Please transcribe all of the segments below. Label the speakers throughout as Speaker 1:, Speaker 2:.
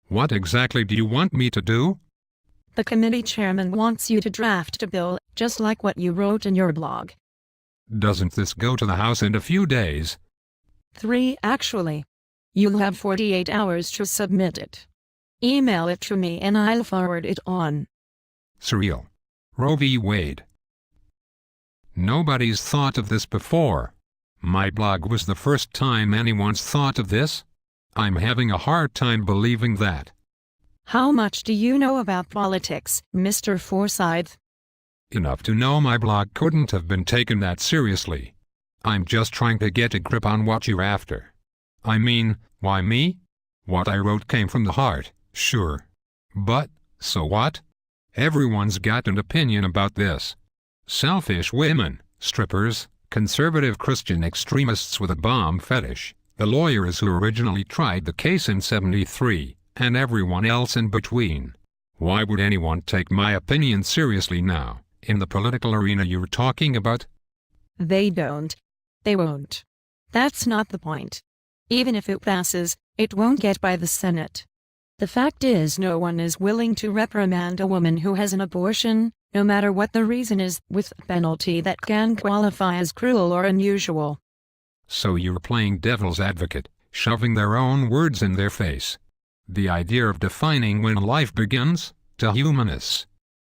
Speaker 1: What exactly do you want me to do?
Speaker 2: The committee chairman wants you to draft a bill, just like what you wrote in your blog.
Speaker 1: Doesn't this go to the House in a few days?
Speaker 2: 3 actually. You'll have 48 hours to submit it. Email it to me and I'll forward it on.
Speaker 1: Surreal. Roe v. Wade. Nobody's thought of this before. My blog was the first time anyone's thought of this. I'm having a hard time believing that.
Speaker 2: How much do you know about politics, Mr. Forsyth?
Speaker 1: Enough to know my blog couldn't have been taken that seriously. I'm just trying to get a grip on what you're after. I mean, why me? What I wrote came from the heart, sure. But, so what? Everyone's got an opinion about this. Selfish women, strippers, conservative Christian extremists with a bomb fetish, the lawyers who originally tried the case in '73, and everyone else in between. Why would anyone take my opinion seriously now, in the political arena you're talking about?
Speaker 2: They don't. They won't. That's not the point. Even if it passes, it won't get by the Senate. The fact is, no one is willing to reprimand a woman who has an abortion, no matter what the reason is, with a penalty that can qualify as cruel or unusual.
Speaker 1: So you're playing devil's advocate, shoving their own words in their face. The idea of defining when life begins, to humanists.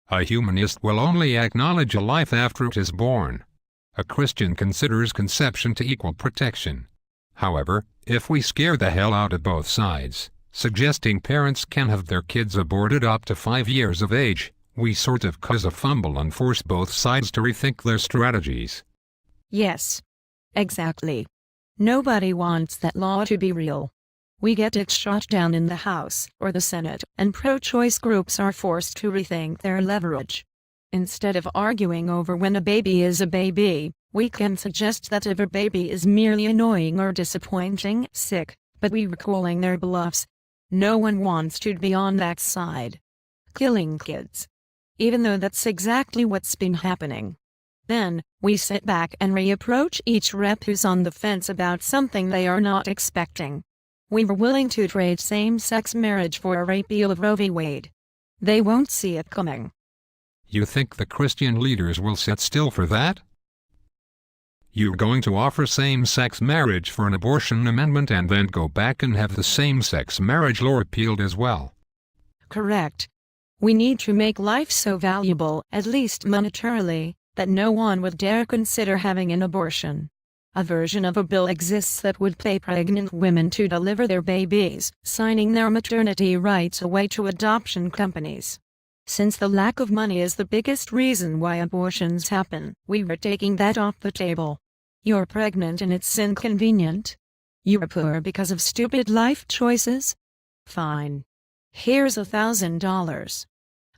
Speaker 1: A humanist will only acknowledge a life after it is born. A Christian considers conception to equal protection. However, if we scare the hell out of both sides, suggesting parents can have their kids aborted up to 5 years of age, we sort of cause a fumble and force both sides to rethink their strategies.
Speaker 2: Yes. Exactly. Nobody wants that law to be real. We get it shot down in the House or the Senate, and pro-choice groups are forced to rethink their leverage. Instead of arguing over when a baby is a baby, we can suggest that if a baby is merely annoying or disappointing, sick, but we're calling their bluffs. No one wants to be on that side. Killing kids. Even though that's exactly what's been happening. Then, we sit back and reapproach each rep who's on the fence about something they are not expecting. We were willing to trade same-sex marriage for a repeal of Roe v. Wade. They won't see it coming.
Speaker 1: You think the Christian leaders will sit still for that? You're going to offer same-sex marriage for an abortion amendment and then go back and have the same-sex marriage law repealed as well?
Speaker 2: Correct. We need to make life so valuable, at least monetarily, that no one would dare consider having an abortion. A version of a bill exists that would pay pregnant women to deliver their babies, signing their maternity rights away to adoption companies. Since the lack of money is the biggest reason why abortions happen, we were taking that off the table. You're pregnant and it's inconvenient? You're poor because of stupid life choices? Fine. Here's $1,000.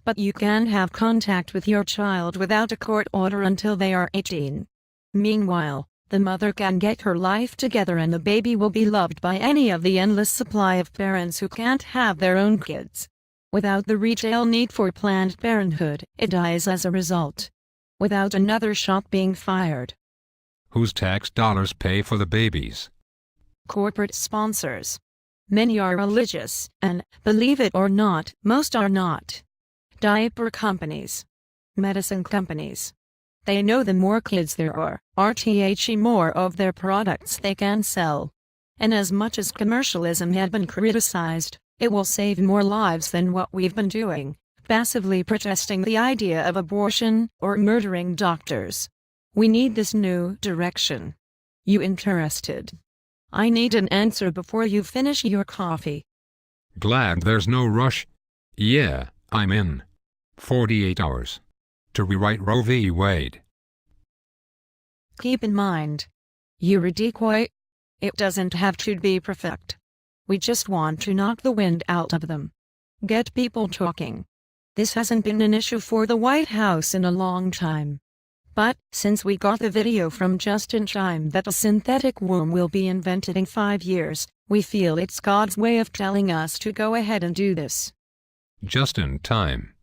Speaker 2: But you can't have contact with your child without a court order until they are 18. Meanwhile, the mother can get her life together and the baby will be loved by any of the endless supply of parents who can't have their own kids. Without the retail need for Planned Parenthood, it dies as a result. Without another shop being fired.
Speaker 1: Whose tax dollars pay for the babies?
Speaker 2: Corporate sponsors. Many are religious, and, believe it or not, most are not. Diaper companies. Medicine companies. They know the more kids there are, the more of their products they can sell. And as much as commercialism had been criticized, it will save more lives than what we've been doing, passively protesting the idea of abortion or murdering doctors. We need this new direction. You interested? I need an answer before you finish your coffee.
Speaker 1: Glad there's no rush. Yeah, I'm in. 48 hours. To rewrite Roe v. Wade.
Speaker 2: Keep in mind, you're a decoy. It doesn't have to be perfect. We just want to knock the wind out of them. Get people talking. This hasn't been an issue for the White House in a long time. But, since we got the video from just in time that a synthetic womb will be invented in 5 years, we feel it's God's way of telling us to go ahead and do this.
Speaker 1: Just in time.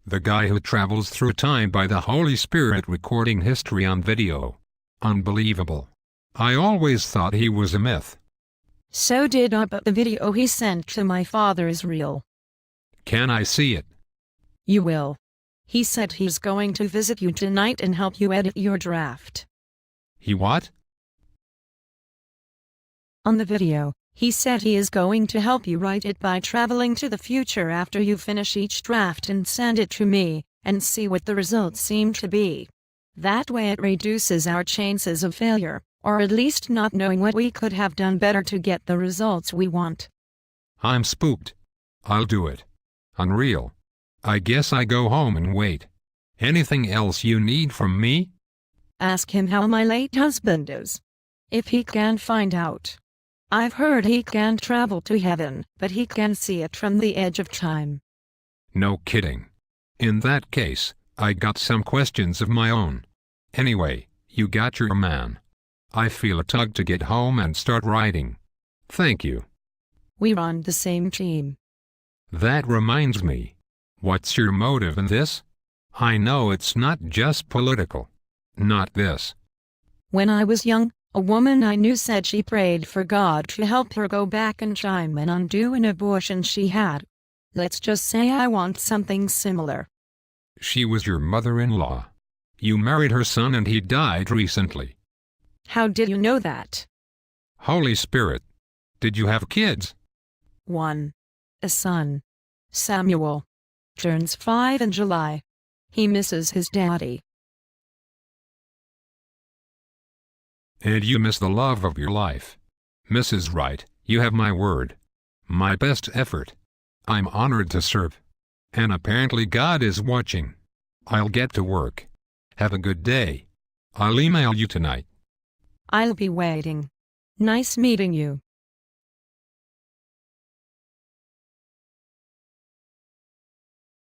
Speaker 1: The guy who travels through time by the Holy Spirit recording history on video. Unbelievable. I always thought he was a myth.
Speaker 2: So did I, but the video he sent to my father is real.
Speaker 1: Can I see it?
Speaker 2: You will. He said he's going to visit you tonight and help you edit your draft.
Speaker 1: He what?
Speaker 2: On the video, he said he is going to help you write it by traveling to the future after you finish each draft and send it to me, and see what the results seem to be. That way it reduces our chances of failure, or at least not knowing what we could have done better to get the results we want.
Speaker 1: I'm spooked. I'll do it. Unreal. I guess I go home and wait. Anything else you need from me?
Speaker 2: Ask him how my late husband is. If he can find out. I've heard he can travel to heaven, but he can see it from the edge of time.
Speaker 1: No kidding. In that case, I got some questions of my own. Anyway, you got your man. I feel a tug to get home and start writing. Thank you.
Speaker 2: We're on the same team.
Speaker 1: That reminds me. What's your motive in this? I know it's not just political. Not this.
Speaker 2: When I was young, a woman I knew said she prayed for God to help her go back in time and undo an abortion she had. Let's just say I want something similar.
Speaker 1: She was your mother-in-law. You married her son and he died recently.
Speaker 2: How did you know that?
Speaker 1: Holy Spirit. Did you have kids?
Speaker 2: 1. A son. Samuel. Turns 5 in July. He misses his daddy.
Speaker 1: And you miss the love of your life. Mrs. Wright, you have my word. My best effort. I'm honored to serve. And apparently God is watching. I'll get to work. Have a good day. I'll email you tonight.
Speaker 2: I'll be waiting. Nice meeting you.